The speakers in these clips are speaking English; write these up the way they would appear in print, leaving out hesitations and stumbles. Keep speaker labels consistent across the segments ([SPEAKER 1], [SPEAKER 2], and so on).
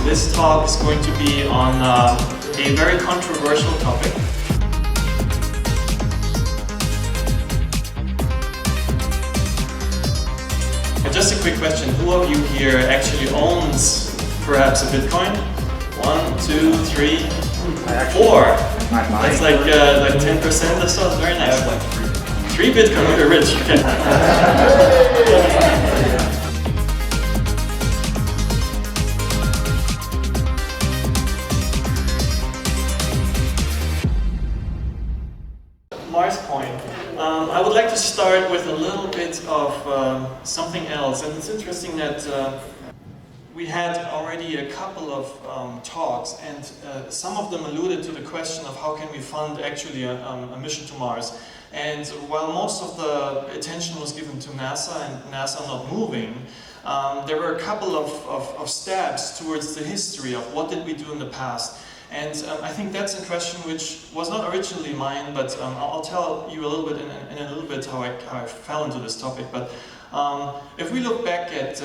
[SPEAKER 1] This talk is going to be on a very controversial topic. And just a quick question, who of you here actually owns perhaps a Bitcoin? 1, 2, 3, 4. That's like 10% or so, it's very nice.
[SPEAKER 2] I have like
[SPEAKER 1] 3 Bitcoin, you're rich. Okay. Marscoin. I would like to start with a little bit of something else, and it's interesting that we had already a couple of talks, and some of them alluded to the question of how can we fund actually a mission to Mars. And while most of the attention was given to NASA and NASA not moving, there were a couple of steps towards the history of what did we do in the past. And I think that's a question which was not originally mine, but I'll tell you a little bit in a little bit how I fell into this topic. But if we look back at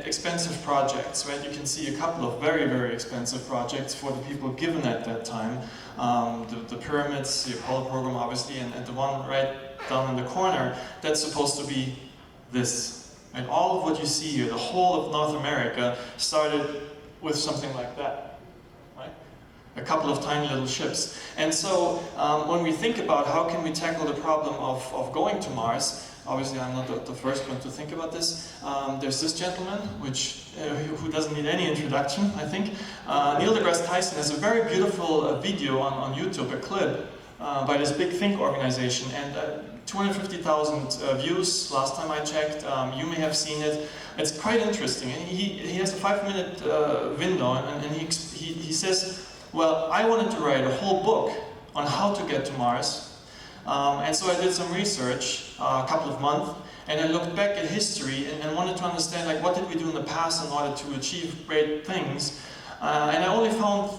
[SPEAKER 1] expensive projects, right, you can see a couple of very, very expensive projects for the people given at that time. The pyramids, the Apollo program obviously, and the one right down in the corner, that's supposed to be this. And all of what you see here, the whole of North America, started with something like that. A couple of tiny little ships. And so when we think about how can we tackle the problem of going to Mars, obviously I'm not the first one to think about this. There's this gentleman, who doesn't need any introduction, I think. Neil deGrasse Tyson has a very beautiful video on YouTube, a clip by this Big Think organization, and 250,000 views last time I checked. You may have seen it. It's quite interesting. And he has a 5-minute window, and he says, well, I wanted to write a whole book on how to get to Mars, and so I did some research, a couple of months, and I looked back at history and wanted to understand, like, what did we do in the past in order to achieve great things, and I only found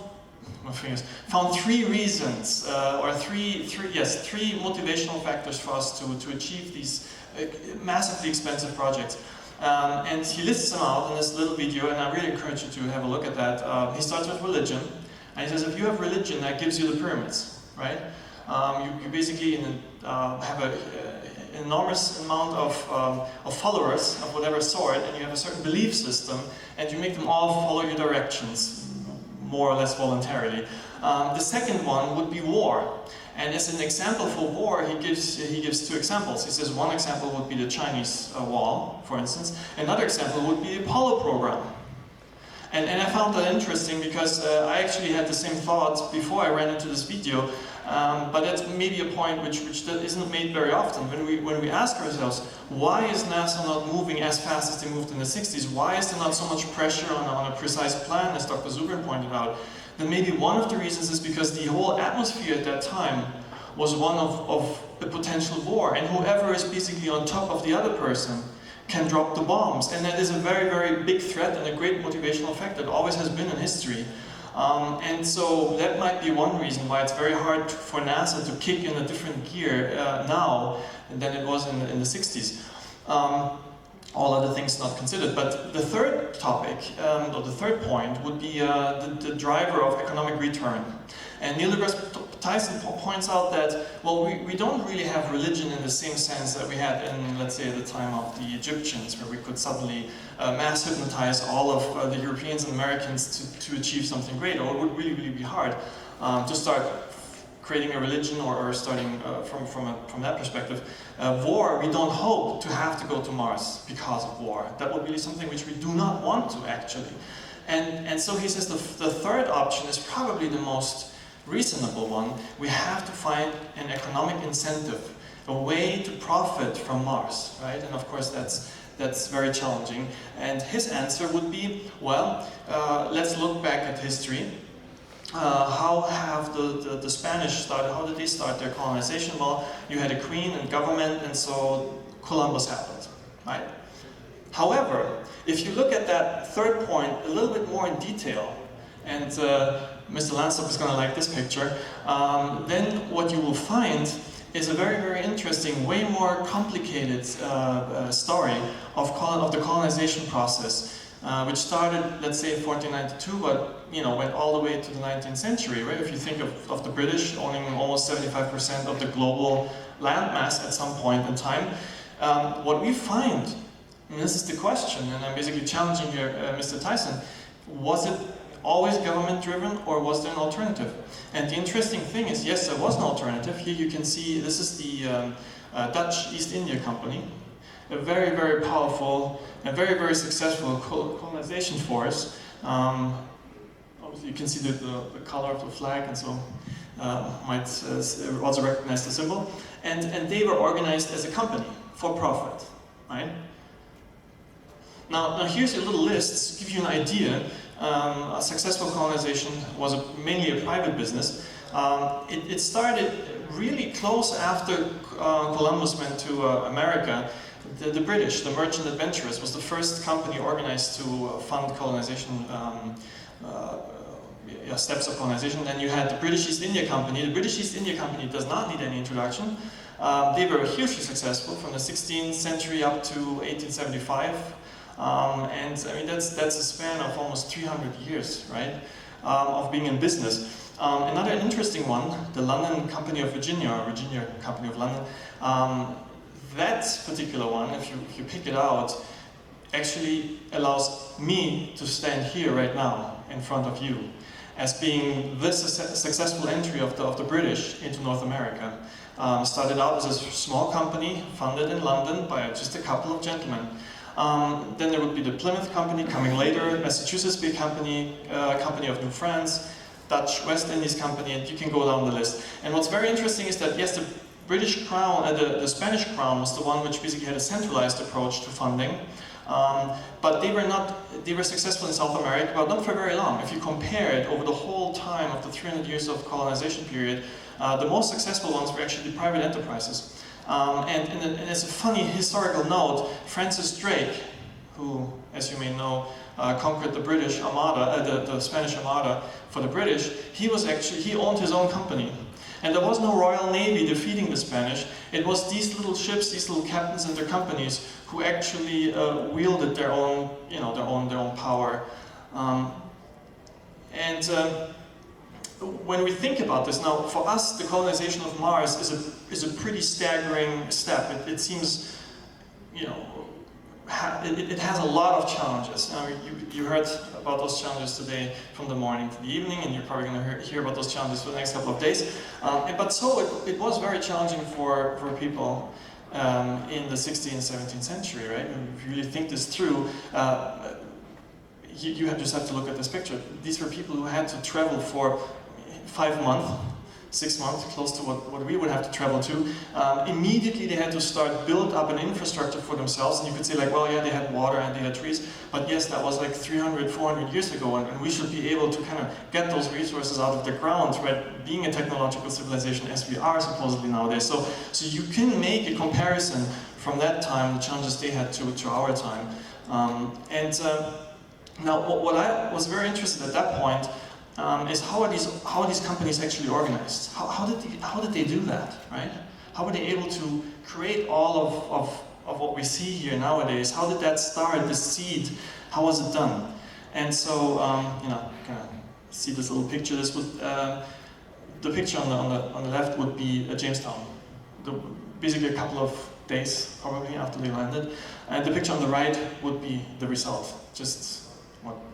[SPEAKER 1] 3 reasons, or three motivational factors for us to achieve these massively expensive projects. And he lists them out in this little video, and I really encourage you to have a look at that. He starts with religion. And he says, if you have religion, that gives you the pyramids, right? You basically have an enormous amount of followers of whatever sort, and you have a certain belief system, and you make them all follow your directions, more or less voluntarily. The second one would be war. And as an example for war, he gives 2 examples. He says one example would be the Chinese wall, for instance. Another example would be the Apollo program. And I found that interesting because I actually had the same thoughts before I ran into this video, but that's maybe a point which isn't made very often. When we ask ourselves, why is NASA not moving as fast as they moved in the 60s? Why is there not so much pressure on a precise plan, as Dr. Zubrin pointed out? Then maybe one of the reasons is because the whole atmosphere at that time was one of a potential war, and whoever is basically on top of the other person can drop the bombs, and that is a very, very big threat and a great motivational factor that always has been in history. And so that might be one reason why it's very hard for NASA to kick in a different gear now than it was in the 60s. All other things not considered. But the third topic, or the third point, would be the driver of economic return. And Neil deGrasse Tyson points out that, well, we don't really have religion in the same sense that we had in, let's say, at the time of the Egyptians, where we could suddenly mass hypnotize all of the Europeans and Americans to achieve something great, or it would really, really be hard to start creating a religion or starting from that perspective. War, we don't hope to have to go to Mars because of war. That would be something which we do not want to, actually. And so he says the third option is probably the most reasonable one. We have to find an economic incentive, a way to profit from Mars, right? And of course that's very challenging. And his answer would be, well, let's look back at history. How have the Spanish started? How did they start their colonization? Well, you had a queen and government, and so Columbus happened, right? However, if you look at that third point a little bit more in detail, and Mr. Lennart is going to like this picture, then what you will find is a very, very interesting, way more complicated story of the colonization process. which started, let's say, in 1492, but went all the way to the 19th century, right? If you think of the British owning almost 75% of the global landmass at some point in time, what we find, and this is the question, and I'm basically challenging here Mr. Tyson, was it always government-driven, or was there an alternative? And the interesting thing is, yes, there was an alternative. Here you can see, this is the Dutch East India Company, a very, very powerful and very, very successful colonization force. Obviously, you can see the color of the flag, and so might also recognize the symbol. And they were organized as a company for profit, right? Now here's a little list to give you an idea. A successful colonization was mainly a private business. It started really close after Columbus went to America. The British, the merchant adventurers, was the first company organized to fund colonization, steps of colonization. Then you had the British East India Company. The British East India Company does not need any introduction. They were hugely successful from the 16th century up to 1875. And I mean, that's a span of almost 300 years, right, of being in business. Another interesting one, the London Company of Virginia, or Virginia Company of London, that particular one, if you pick it out, actually allows me to stand here right now in front of you as being this successful entry of the British into North America. Started out as a small company, funded in London by just a couple of gentlemen. Then there would be the Plymouth Company coming later, Massachusetts Bay Company, Company of New France, Dutch West Indies Company, and you can go down the list. And what's very interesting is that, yes, the British Crown, the Spanish Crown was the one which basically had a centralized approach to funding, but they were successful in South America, but not for very long. If you compare it over the whole time of the 300 years of colonization period, the most successful ones were actually the private enterprises. And as a funny historical note, Francis Drake, who, as you may know, conquered the British Armada, the Spanish Armada for the British, he owned his own company. And there was no Royal Navy defeating the Spanish. It was these little ships, these little captains and their companies who actually wielded their own, their own power. When we think about this now, for us, the colonization of Mars is a pretty staggering step. It seems, it has a lot of challenges. You heard about those challenges today from the morning to the evening, and you're probably going to hear about those challenges for the next couple of days. But it was very challenging for people in the 16th and 17th century, right? And if you really think this through, you just have to look at this picture. These were people who had to travel for 5 months, 6 months, close to what we would have to travel to. Immediately they had to start build up an infrastructure for themselves, and you could say like, well, yeah, they had water and they had trees, but yes, that was like 300, 400 years ago, and we should be able to kind of get those resources out of the ground, right, being a technological civilization as we are supposedly nowadays. So you can make a comparison from that time, the challenges they had to our time. Now, what I was very interested at that point is how are these companies actually organized? How did they do that, right? How were they able to create all of what we see here nowadays? How did that start, the seed? How was it done? And so, kind of see this little picture. This was the picture on the left would be Jamestown. Basically a couple of days probably after they landed, and the picture on the right would be the result. Just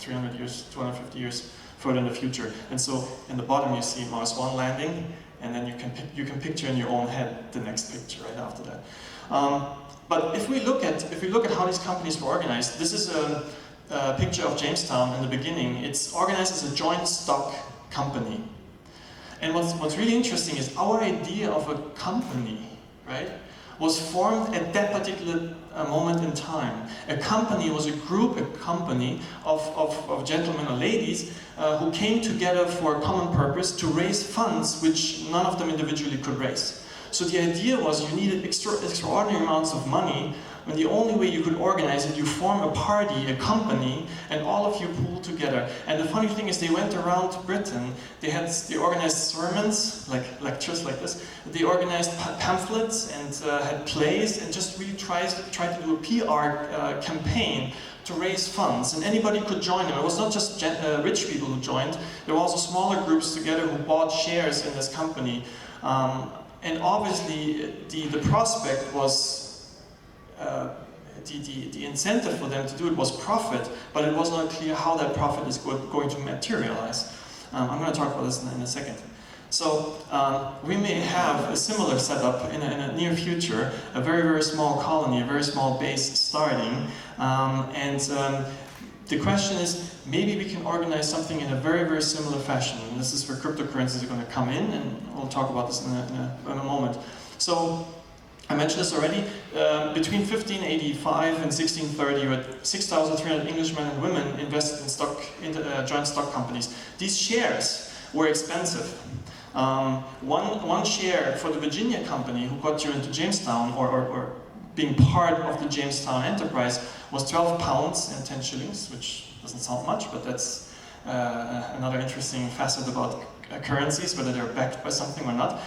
[SPEAKER 1] 300 years, 250 years further in the future. And so in the bottom you see Mars 1 landing, and then you can picture in your own head the next picture right after that. But if we look at how these companies were organized, this is a picture of Jamestown in the beginning. It's organized as a joint stock company. And what's really interesting is our idea of a company, right, was formed at that particular moment in time. A company was a company of gentlemen or ladies who came together for a common purpose to raise funds which none of them individually could raise. So the idea was you needed extraordinary amounts of money when the only way you could organize it, you form a party, a company, and all of you pool together. And the funny thing is, they went around Britain. They organized sermons, like lectures like this. They organized pamphlets and had plays, and just really tried to do a PR campaign to raise funds, and anybody could join them. It was not just rich people who joined. There were also smaller groups together who bought shares in this company. And obviously, the prospect was, the incentive for them to do it was profit, but it was not clear how that profit is going to materialize. I'm going to talk about this in a second. So we may have a similar setup in a near future, a very, very small colony, a very small base starting, the question is, maybe we can organize something in a very, very similar fashion. And this is where cryptocurrencies are going to come in, and we'll talk about this in a moment. So, I mentioned this already, between 1585 and 1630, you had 6,300 Englishmen and women invested in joint stock companies. These shares were expensive. One share for the Virginia company, who got you into Jamestown, or being part of the Jamestown enterprise, was 12 pounds and 10 shillings, which doesn't sound much, but that's another interesting facet about currencies, whether they're backed by something or not.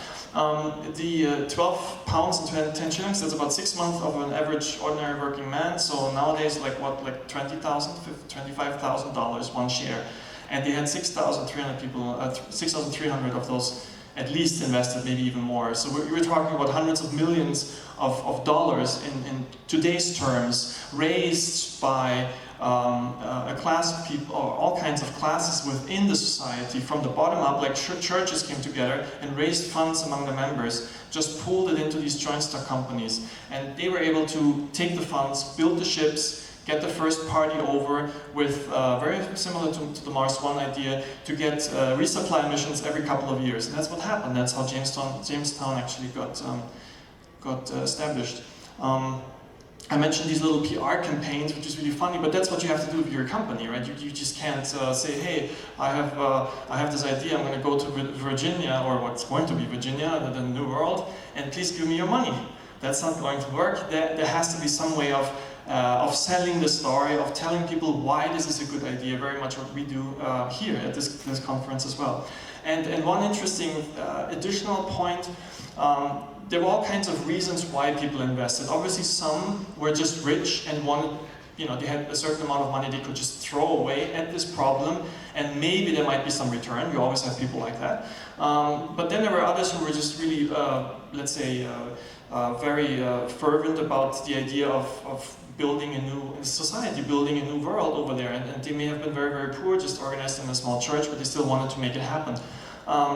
[SPEAKER 1] The 12 pounds and 10 shillings, that's about 6 months of an average ordinary working man, so nowadays like $20,000, $25,000 one share. And they had 6,300 people, 6,300 of those at least invested, maybe even more. So we were talking about hundreds of millions of dollars in today's terms, raised by a class of people, or all kinds of classes within the society, from the bottom up, like churches came together and raised funds among the members, just pooled it into these joint stock companies. And they were able to take the funds, build the ships, get the first party over with, very similar to the Marscoin idea, to get resupply missions every couple of years. And that's what happened. That's how Jamestown actually got established. I mentioned these little PR campaigns, which is really funny, but that's what you have to do with your company, right? You just can't say, hey, I have this idea, I'm going to go to Virginia, or what's going to be Virginia, the New World, and please give me your money. That's not going to work. There has to be some way of selling the story, of telling people why this is a good idea, very much what we do here at this conference as well. And one interesting additional point, there were all kinds of reasons why people invested. Obviously some were just rich and wanted, they had a certain amount of money they could just throw away at this problem, and maybe there might be some return. We always have people like that. But then there were others who were just really, let's say, very fervent about the idea of building a new society, building a new world over there, and they may have been very, very poor, just organized in a small church, but they still wanted to make it happen.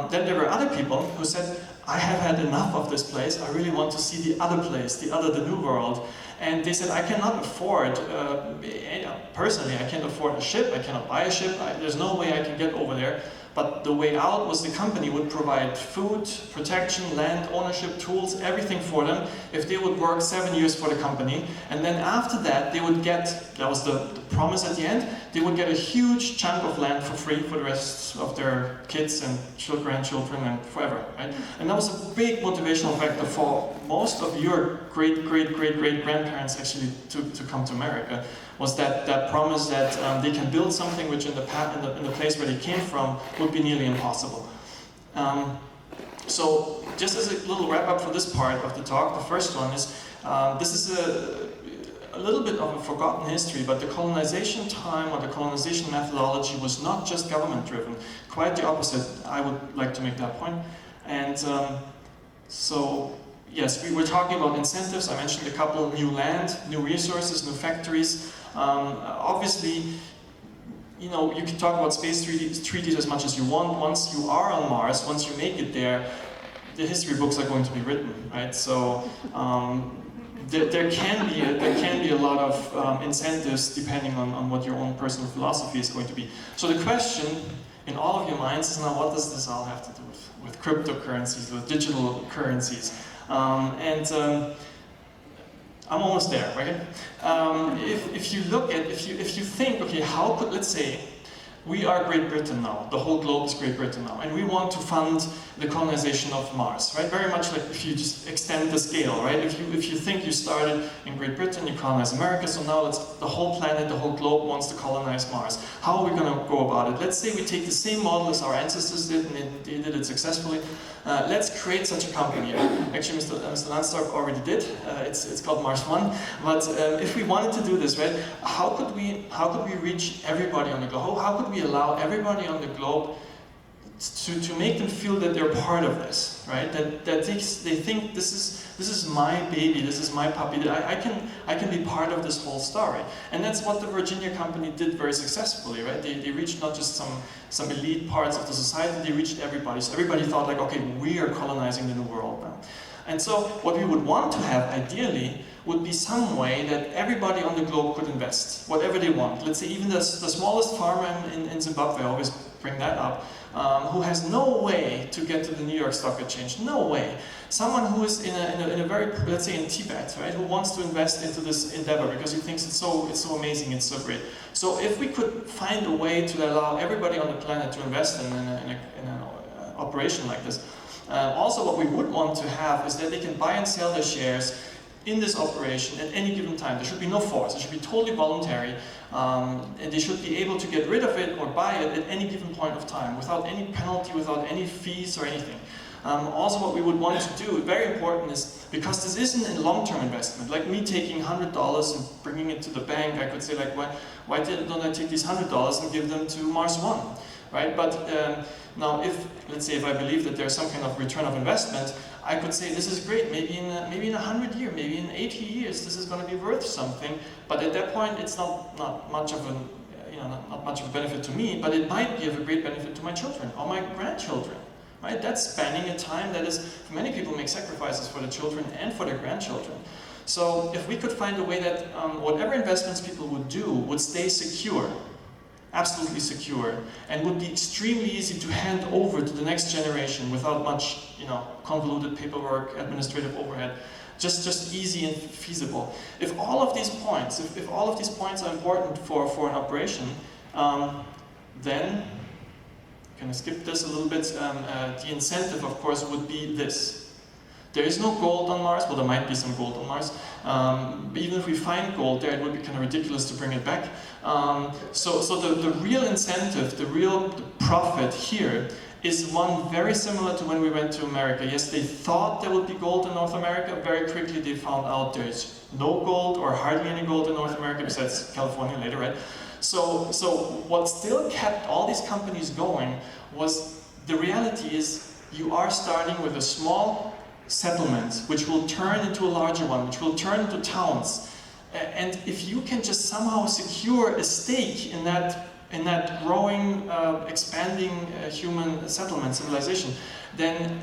[SPEAKER 1] Then there were other people who said, I have had enough of this place, I really want to see the other place, the new world. And they said, I cannot afford, personally, I can't afford a ship, I cannot buy a ship, there's no way I can get over there. But the way out was the company would provide food, protection, land, ownership, tools, everything for them if they would work 7 years for the company. And then after that, they would get, that was the promise at the end, they would get a huge chunk of land for free for the rest of their kids and grandchildren and forever, right? And that was a big motivational factor for most of your great-great-great-great-grandparents actually to come to America, was that promise that they can build something which in the place where they came from would be nearly impossible. So just as a little wrap up for this part of the talk, the first one is, this is a little bit of a forgotten history, but the colonization time, or the colonization methodology, was not just government driven. Quite the opposite, I would like to make that point. And so, yes, we were talking about incentives. I mentioned a couple: new land, new resources, new factories. Obviously, you can talk about space treaties as much as you want. Once you are on Mars, once you make it there, the history books are going to be written, right? So there can be a lot of incentives depending on what your own personal philosophy is going to be. So the question in all of your minds is now, what does this all have to do with cryptocurrencies, with digital currencies? I'm almost there, right? If you think, okay, how could, let's say, we are Great Britain now, the whole globe is Great Britain now, and we want to fund the colonization of Mars, right? Very much like if you just extend the scale, right? If you think you started in Great Britain, you colonized America, so now the whole planet, the whole globe wants to colonize Mars. How are we going to go about it? Let's say we take the same model as our ancestors did, and they did it successfully. Let's create such a company. Actually, Mr. Lennart already did. It's called Marscoin. But if we wanted to do this, right, how could we reach everybody on the globe? How could we allow everybody on the globe to make them feel that they're part of this, right? That they think this is my baby, this is my puppy. That I can be part of this whole story. And that's what the Virginia company did very successfully, right? They reached not just some elite parts of the society, they reached everybody. So everybody thought like, okay, we are colonizing the new world now. And so what we would want to have, ideally, would be some way that everybody on the globe could invest, whatever they want. Let's say even the smallest farmer in Zimbabwe, I always bring that up, who has no way to get to the New York Stock Exchange, no way. Someone who is in a very, let's say in Tibet, right, who wants to invest into this endeavor because he thinks it's so amazing, it's so great. So if we could find a way to allow everybody on the planet to invest in an operation like this, also what we would want to have is that they can buy and sell their shares in this operation at any given time. There should be no force, it should be totally voluntary, and they should be able to get rid of it or buy it at any given point of time, without any penalty, without any fees or anything. Also what we would want to do, very important, is, because this isn't a long-term investment, like me taking $100 and bringing it to the bank, I could say like, why don't I take these $100 and give them to Marscoin, right? But now let's say if I believe that there's some kind of return of investment, I could say this is great, maybe in 100 years, maybe in 80 years, this is going to be worth something, but at that point it's not much of not much of a benefit to me, but it might be of a great benefit to my children or my grandchildren. Right? That's spanning a time that is, for many people, make sacrifices for the children and for their grandchildren. So if we could find a way that whatever investments people would do would stay secure, absolutely secure, and would be extremely easy to hand over to the next generation without much, convoluted paperwork, administrative overhead, just easy and feasible. If all of these points, if all of these points are important for an operation, then can I skip this a little bit? The incentive, of course, would be this. There is no gold on Mars. Well, there might be some gold on Mars. But even if we find gold there, it would be kind of ridiculous to bring it back. So the real incentive, the profit here is one very similar to when we went to America. Yes, they thought there would be gold in North America. Very quickly they found out there's no gold or hardly any gold in North America, besides California later, right? So what still kept all these companies going was the reality is you are starting with a small settlement which will turn into a larger one, which will turn into towns. And if you can just somehow secure a stake in that growing, expanding human settlement, civilization, then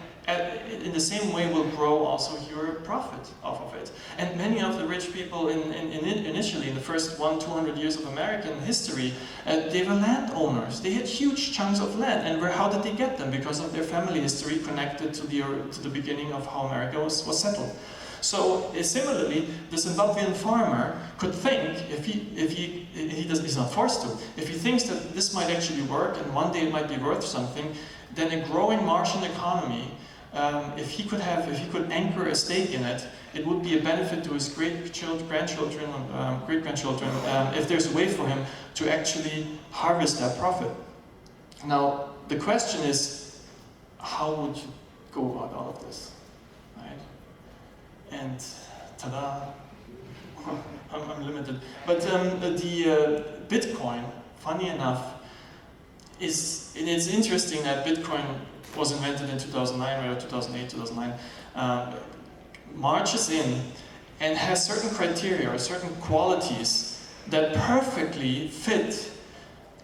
[SPEAKER 1] in the same way will grow also your profit off of it. And many of the rich people initially, in the first 100-200 years of American history, they were landowners. They had huge chunks of land. And how did they get them? Because of their family history connected to the beginning of how America was settled. So similarly, the Zimbabwean farmer could think, he's not forced to, if he thinks that this might actually work and one day it might be worth something, then a growing Martian economy, if he could anchor a stake in it, it would be a benefit to his great-grandchildren, if there's a way for him to actually harvest that profit. Now, the question is, how would you go about all of this, right? And ta-da, I'm limited. But the Bitcoin, funny enough, it's interesting that Bitcoin was invented in 2009, or 2008, 2009, marches in and has certain criteria or certain qualities that perfectly fit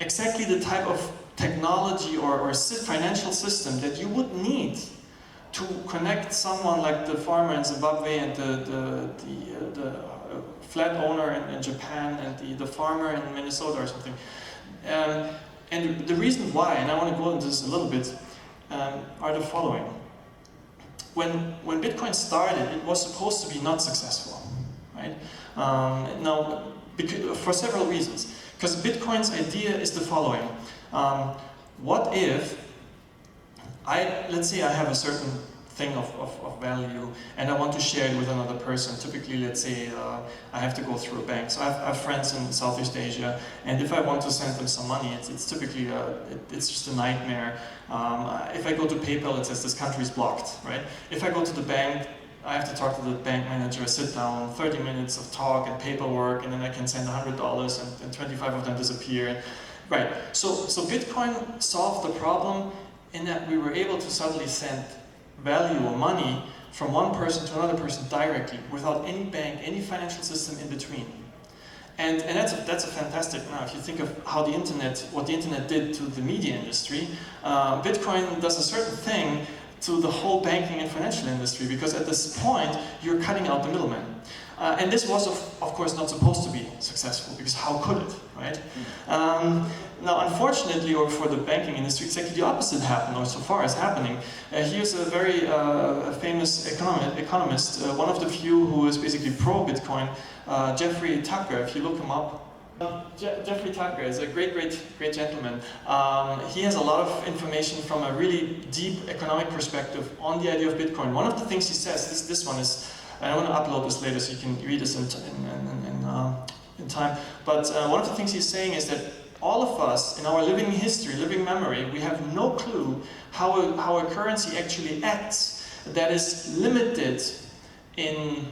[SPEAKER 1] exactly the type of technology or financial system that you would need to connect someone like the farmer in Zimbabwe and the flat owner in Japan and the farmer in Minnesota or something. And the reason why, and I want to go into this a little bit, are the following. When Bitcoin started, it was supposed to be not successful, right? For several reasons. Because Bitcoin's idea is the following. What if let's say I have a certain thing of value and I want to share it with another person. Typically, let's say I have to go through a bank. So I have friends in Southeast Asia, and if I want to send them some money, it's typically, it's just a nightmare. If I go to PayPal, it says this country is blocked, right? If I go to the bank, I have to talk to the bank manager, sit down, 30 minutes of talk and paperwork, and then I can send $100 and 25 of them disappear. Right, so Bitcoin solved the problem in that we were able to suddenly send value or money from one person to another person directly, without any bank, any financial system in between. And that's a fantastic, now if you think of how the internet, what the internet did to the media industry, Bitcoin does a certain thing to the whole banking and financial industry, because at this point, you're cutting out the middleman. And this was, of course, not supposed to be successful, because how could it, right? Now, unfortunately, or for the banking industry, exactly the opposite happened, or so far is happening. Here's a very famous economist, one of the few who is basically pro-Bitcoin, Jeffrey Tucker. If you look him up, Jeffrey Tucker is a great gentleman. He has a lot of information from a really deep economic perspective on the idea of Bitcoin. One of the things he says, this one is, and I want to upload this later so you can read this in time, but one of the things he's saying is that all of us, in our living history, living memory, we have no clue how a currency actually acts that is limited in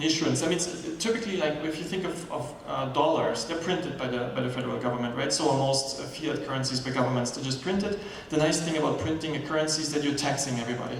[SPEAKER 1] issuance. I mean, it's typically, like, if you think of dollars, they're printed by the federal government, right? So are most fiat currencies by governments, they're just printed. The nice thing about printing a currency is that you're taxing everybody,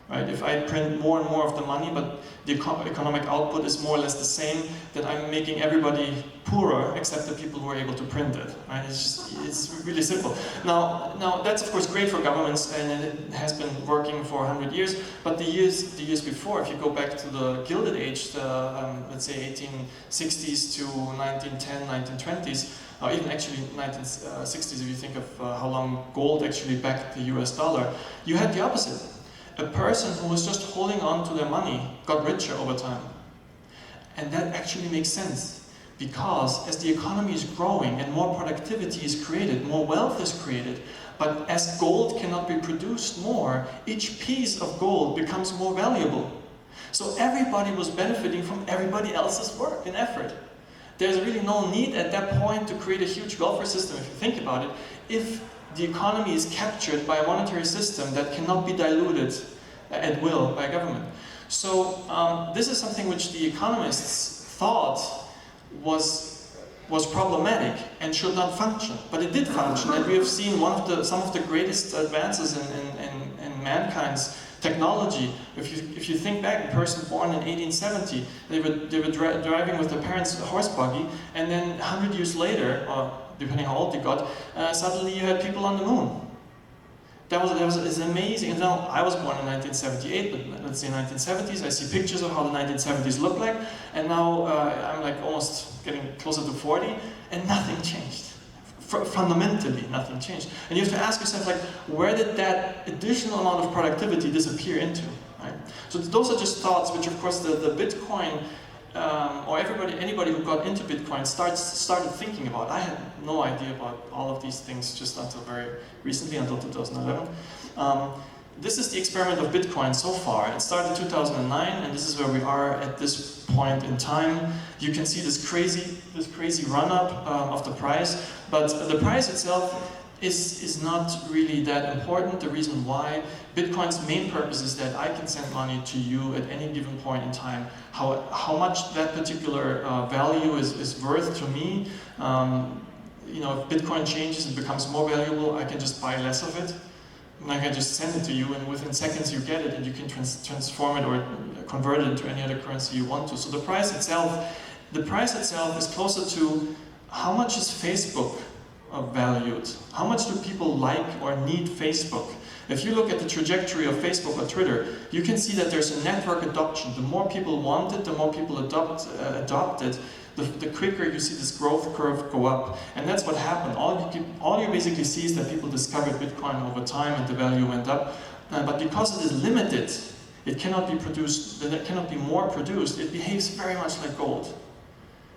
[SPEAKER 1] right? If I print more and more of the money, but the economic output is more or less the same, then I'm making everybody poorer except the people who are able to print it, right? It's really simple. Now that's of course great for governments, and it has been working for 100 years, but the years before, if you go back to the Gilded Age, let's say 1860s to 1910, 1920s, or even actually 1960s if you think of how long gold actually backed the US dollar, you had the opposite. A person who was just holding on to their money got richer over time. And that actually makes sense, because as the economy is growing and more productivity is created, more wealth is created, but as gold cannot be produced more, each piece of gold becomes more valuable. So everybody was benefiting from everybody else's work and effort. There's really no need at that point to create a huge welfare system, if you think about it, if the economy is captured by a monetary system that cannot be diluted at will by government. So this is something which the economists thought was problematic and should not function, but it did function, and we have seen some of the greatest advances in mankind's technology. If you think back, a person born in 1870, they were driving with their parents' horse buggy, and then 100 years later, or depending how old they got, suddenly you had people on the moon. It's amazing. And now, I was born in 1978, but let's say 1970s, I see pictures of how the 1970s looked like, and now I'm like almost getting closer to 40, and nothing changed. Fundamentally, nothing changed. And you have to ask yourself, like, where did that additional amount of productivity disappear into, right? So those are just thoughts which, of course, the Bitcoin, or anybody who got into Bitcoin started thinking about. I had no idea about all of these things just until very recently, until 2011. This is the experiment of Bitcoin so far. It started in 2009, and this is where we are at this point in time. You can see this crazy run-up of the price, but the price itself is not really that important. The reason why: Bitcoin's main purpose is that I can send money to you at any given point in time. How much that particular value is worth to me, you know, if Bitcoin changes and becomes more valuable, I can just buy less of it. And I can just send it to you, and within seconds you get it, and you can transform it or convert it into any other currency you want to. So the price itself is closer to how much is Facebook valued? How much do people like or need Facebook? If you look at the trajectory of Facebook or Twitter, you can see that there's a network adoption. The more people want it, the more people adopt it, the quicker you see this growth curve go up. And that's what happened. All you basically see is that people discovered Bitcoin over time and the value went up. But because it is limited, it cannot be produced, it cannot be more produced, it behaves very much like gold.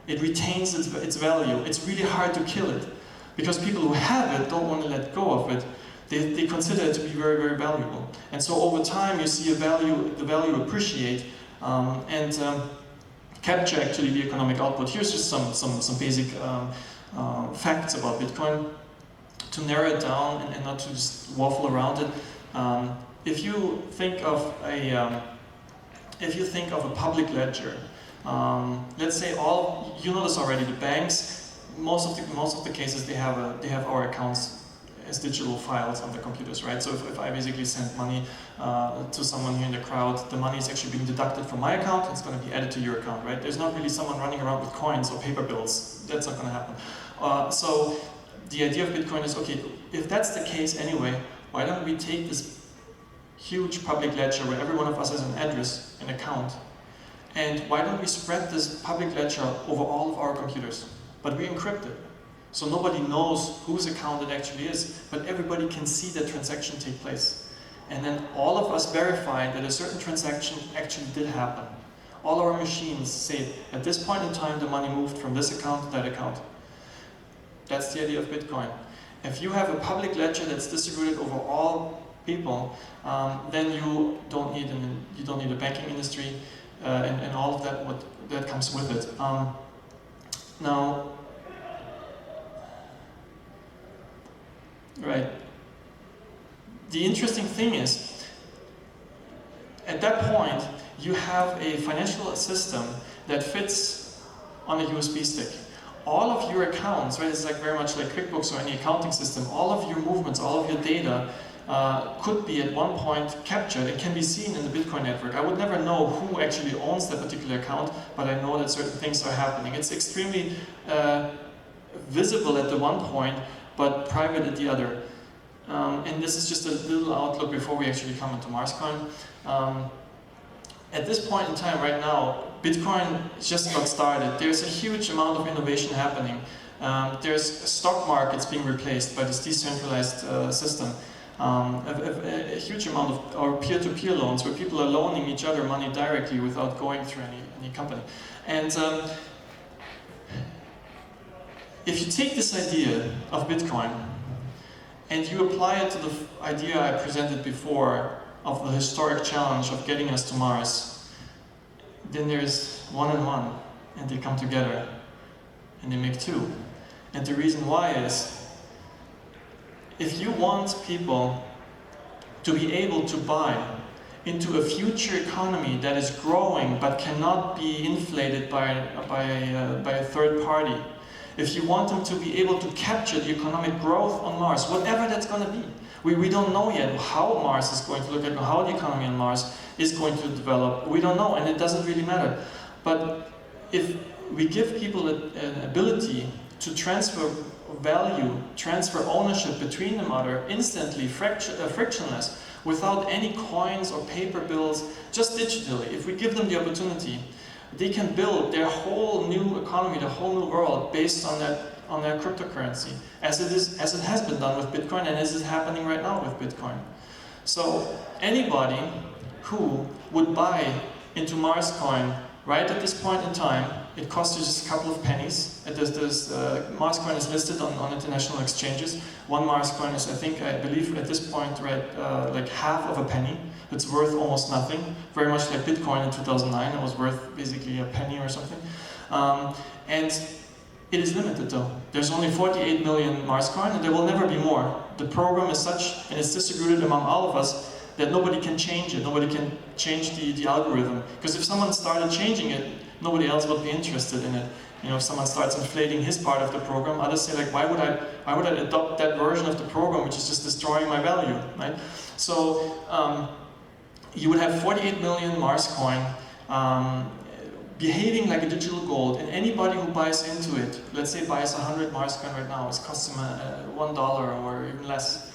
[SPEAKER 1] It retains its value. It's really hard to kill it. because people who have it don't want to let go of it. They consider it to be very, very valuable. And so over time you see the value appreciate and capture actually the economic output. Here's just some basic facts about Bitcoin to narrow it down and not to just waffle around it. If you think of a public ledger, let's say you know this already. The banks, most of the cases they have our accounts as digital files on their computers, right? So if I basically send money to someone here in the crowd, the money is actually being deducted from my account. It's going to be added to your account, right? There's not really someone running around with coins or paper bills. That's not going to happen. So the idea of Bitcoin is, okay, if that's the case anyway, why don't we take this huge public ledger where every one of us has an address, an account, and why don't we spread this public ledger over all of our computers? But we encrypt it. So nobody knows whose account it actually is, but everybody can see that transaction take place. And then all of us verify that a certain transaction actually did happen. All our machines say, at this point in time, the money moved from this account to that account. That's the idea of Bitcoin. If you have a public ledger that's distributed over all people, then you don't need a banking industry and all of that comes with it. Now, right. The interesting thing is, at that point, you have a financial system that fits on a USB stick. All of your accounts, right, it's like very much like QuickBooks or any accounting system, all of your movements, all of your data could be at one point captured. It can be seen in the Bitcoin network. I would never know who actually owns that particular account, but I know that certain things are happening. It's extremely visible at the one point, but private at the other. And this is just a little outlook before we actually come into Marscoin. At this point in time right now, Bitcoin just got started. There's a huge amount of innovation happening. There's stock markets being replaced by this decentralized system. A huge amount of our peer-to-peer loans where people are loaning each other money directly without going through any company. And if you take this idea of Bitcoin and you apply it to the idea I presented before of the historic challenge of getting us to Mars, then there's 1 and 1, and they come together, and they make 2. And the reason why is, if you want people to be able to buy into a future economy that is growing but cannot be inflated by a third party, if you want them to be able to capture the economic growth on Mars, whatever that's going to be. We don't know yet how Mars is going to look like, or how the economy on Mars is going to develop. We don't know, and it doesn't really matter. But if we give people an ability to transfer value, transfer ownership between them other instantly, frictionless, without any coins or paper bills, just digitally, if we give them the opportunity, they can build their whole new economy, their whole new world based on their cryptocurrency, as it has been done with Bitcoin and as is happening right now with Bitcoin. So anybody who would buy into Marscoin right at this point in time, it costs you just a couple of pennies. Marscoin is listed on international exchanges. One Marscoin is, I believe at this point, right, like half of a penny. It's worth almost nothing. Very much like Bitcoin in 2009, it was worth basically a penny or something. And it is limited though. There's only 48 million Marscoin, and there will never be more. The program is such, and it's distributed among all of us, that nobody can change it. Nobody can change the algorithm. Because if someone started changing it, nobody else would be interested in it. You know, if someone starts inflating his part of the program, others say like, why would I adopt that version of the program which is just destroying my value, right? So you would have 48 million Marscoin behaving like a digital gold, and anybody who buys into it, let's say buys 100 Marscoin right now, it costs them $1 or even less.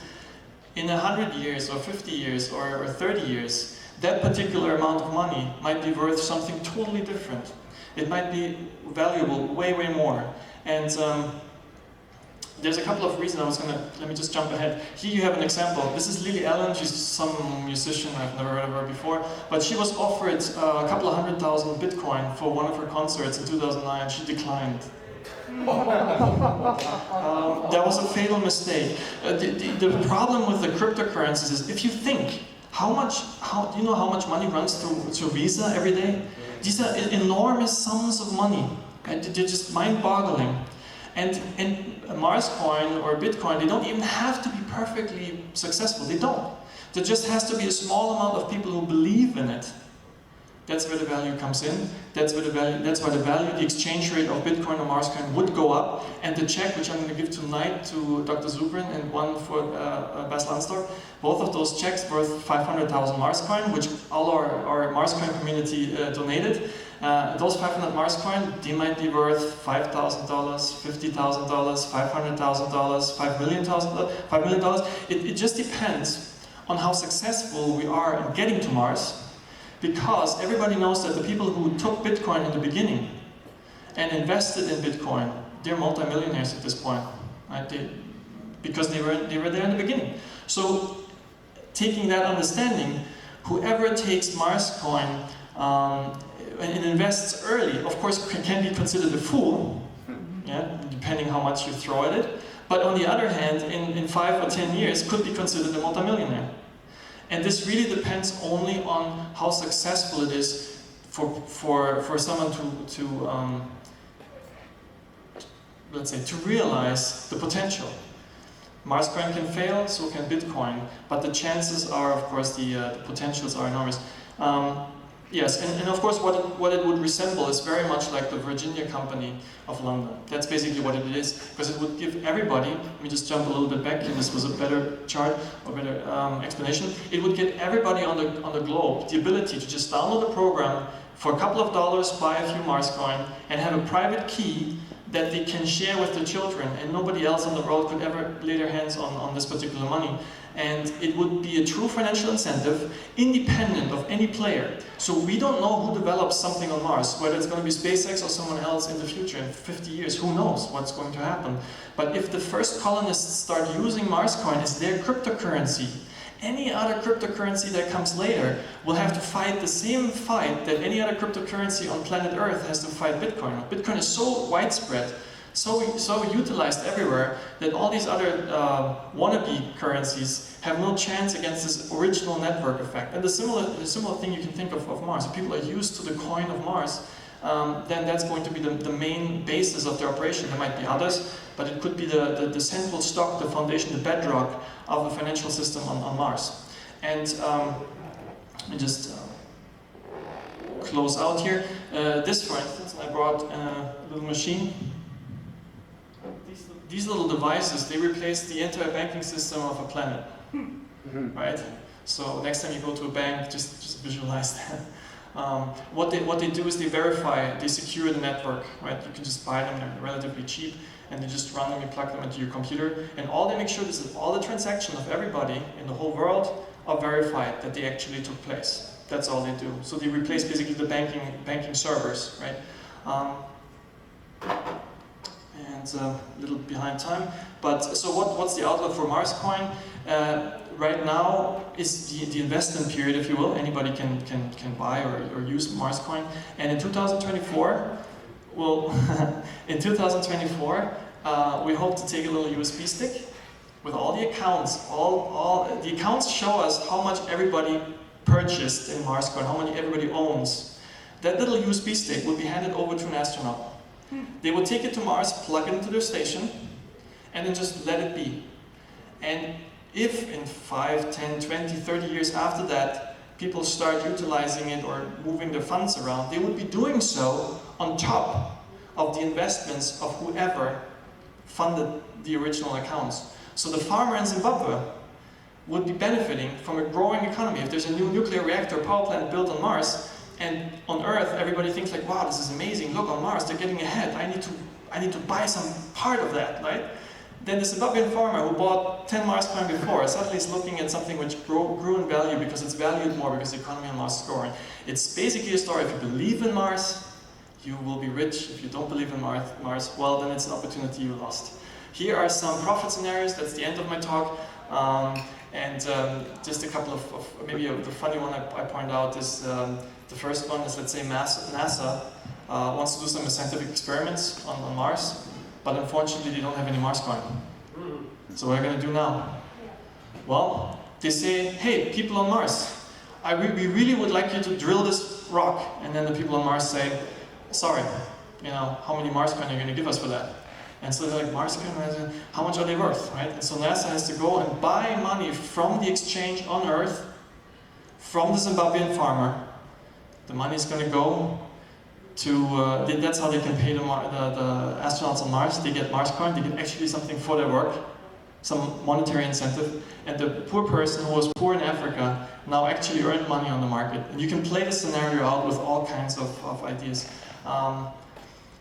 [SPEAKER 1] In 100 years, or 50 years, or 30 years, that particular amount of money might be worth something totally different. It might be valuable way, way more. And there's a couple of reasons let me just jump ahead. Here you have an example. This is Lily Allen. She's some musician, I've never heard of her before. But she was offered a couple of 100,000 Bitcoin for one of her concerts in 2009. She declined. That was a fatal mistake. The problem with the cryptocurrencies is if you think, do you know how much money runs through Visa every day? These are enormous sums of money. And they're just mind-boggling. And Marscoin or Bitcoin, they don't even have to be perfectly successful. They don't. There just has to be a small amount of people who believe in it. That's where the value comes in. That's why the exchange rate of Bitcoin or Marscoin would go up. And the check, which I'm going to give tonight to Dr. Zubrin and one for Bas Lansdorf, both of those checks worth 500,000 Marscoin, which all our Marscoin community donated. Those 500 Marscoin, they might be worth $5,000, $50,000, $500,000, $5 million. It just depends on how successful we are in getting to Mars. Because everybody knows that the people who took Bitcoin in the beginning and invested in Bitcoin, they're multimillionaires at this point, right? Because they were there in the beginning. So, taking that understanding, whoever takes Marscoin and invests early, of course, can be considered a fool, yeah, depending how much you throw at it. But on the other hand, in 5 or 10 years, could be considered a multimillionaire. And this really depends only on how successful it is for someone to let's say, to realize the potential. Marscoin can fail, so can Bitcoin, but the chances are, of course, the potentials are enormous. Yes, and of course what it would resemble is very much like the Virginia Company of London. That's basically what it is, because it would give everybody, let me just jump a little bit back, and this was a better chart, or better explanation. It would give everybody on the globe the ability to just download a program for a couple of dollars, buy a few Marscoin, and have a private key that they can share with their children, and nobody else in the world could ever lay their hands on this particular money. And it would be a true financial incentive, independent of any player. So we don't know who develops something on Mars, whether it's going to be SpaceX or someone else in the future, in 50 years, who knows what's going to happen. But if the first colonists start using Marscoin as their cryptocurrency, any other cryptocurrency that comes later will have to fight the same fight that any other cryptocurrency on planet Earth has to fight Bitcoin. Bitcoin is so widespread, so utilized everywhere, that all these other wannabe currencies have no chance against this original network effect. And the similar thing you can think of Mars. If people are used to the coin of Mars, then that's going to be the main basis of their operation. There might be others, but it could be the central stock, the foundation, the bedrock of the financial system on Mars. And let me just close out here. This, for instance, I brought a little machine. These little devices, they replace the entire banking system of a planet, right? So next time you go to a bank, just visualize that. What they do is they verify, they secure the network, right? You can just buy them, they're relatively cheap, and they just run them, you plug them into your computer, and all they make sure is that all the transactions of everybody in the whole world are verified, that they actually took place. That's all they do. So they replace basically the banking servers, right? And a little behind time, but so what's the outlook for Marscoin? Right now is the investment period, if you will. Anybody can buy or use Marscoin. And in 2024, well, in 2024, we hope to take a little USB stick with all the accounts. All the accounts show us how much everybody purchased in Marscoin, how many everybody owns. That little USB stick will be handed over to an astronaut. They will take it to Mars, plug it into their station, and then just let it be. And if in 5, 10, 20, 30 years after that, people start utilizing it or moving their funds around, they would be doing so on top of the investments of whoever funded the original accounts. So the farmer in Zimbabwe would be benefiting from a growing economy. If there's a new nuclear reactor power plant built on Mars, and on Earth, everybody thinks like, wow, this is amazing, look, on Mars, they're getting ahead, I need to buy some part of that, right? Then the Zimbabwean farmer who bought 10 Marscoin before suddenly is looking at something which grew in value because it's valued more because the economy on Mars is growing. It's basically a story, if you believe in Mars, you will be rich. If you don't believe in Mars, well, then it's an opportunity you lost. Here are some profit scenarios, that's the end of my talk. Just a couple of maybe the funny one I point out is the first one is, let's say, NASA wants to do some scientific experiments on Mars, but unfortunately they don't have any Marscoin. So what are we going to do now? Well, they say, hey, people on Mars, we really would like you to drill this rock. And then the people on Mars say, sorry, how many Marscoin are you going to give us for that? And so they're like, Marscoin, how much are they worth, right? And so NASA has to go and buy money from the exchange on Earth, from the Zimbabwean farmer. The money is going to go to, that's how they can pay the astronauts on Mars. They get Marscoin, they get actually something for their work, some monetary incentive. And the poor person who was poor in Africa now actually earned money on the market. And you can play this scenario out with all kinds of ideas.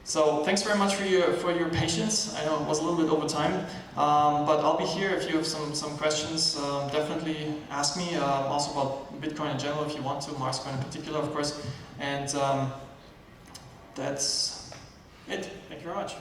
[SPEAKER 1] So thanks very much for your patience. I know it was a little bit over time, but I'll be here if you have some questions. Definitely ask me. Also about Bitcoin in general, if you want to, Marscoin in particular, of course. And that's it. Thank you very much.